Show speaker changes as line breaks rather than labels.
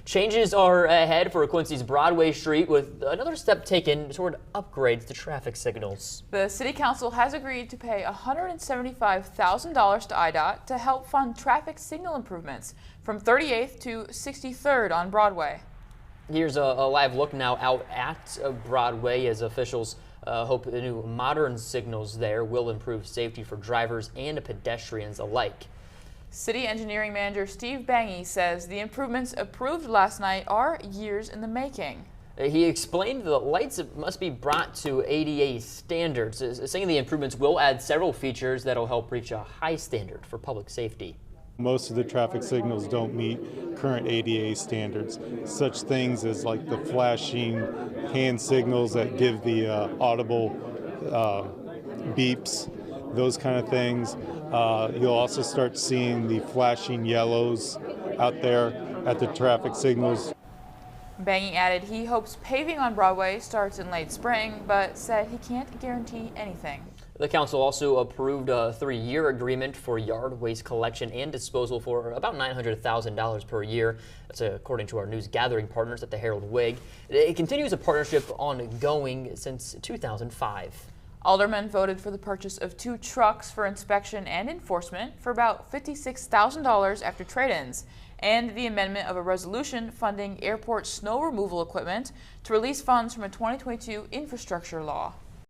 Changes are ahead for Quincy's Broadway Street with another step taken toward upgrades to traffic signals.
The City Council has agreed to pay $175,000 to IDOT to help fund traffic signal improvements from 38th to 63rd on Broadway.
Here's a live look now out at Broadway as officials hope the new modern signals there will improve safety for drivers and pedestrians alike.
City Engineering Manager Steve Bangy says the improvements approved last night are years in the making.
He explained the lights must be brought to ADA standards, saying the improvements will add several features that will help reach a high standard for public safety.
Most of the traffic signals don't meet current ADA standards. Such things as like the flashing hand signals that give the audible beeps, those kind of things. You'll also start seeing the flashing yellows out there at the traffic signals.
Bangy added he hopes paving on Broadway starts in late spring, but said he can't guarantee anything.
The council also approved a 3-year agreement for yard waste collection and disposal for about $900,000 per year. That's according to our news gathering partners at the Herald Whig. It continues a partnership ongoing since 2005.
Aldermen voted for the purchase of 2 trucks for inspection and enforcement for about $56,000 after trade-ins, and the amendment of a resolution funding airport snow removal equipment to release funds from a 2022 infrastructure law.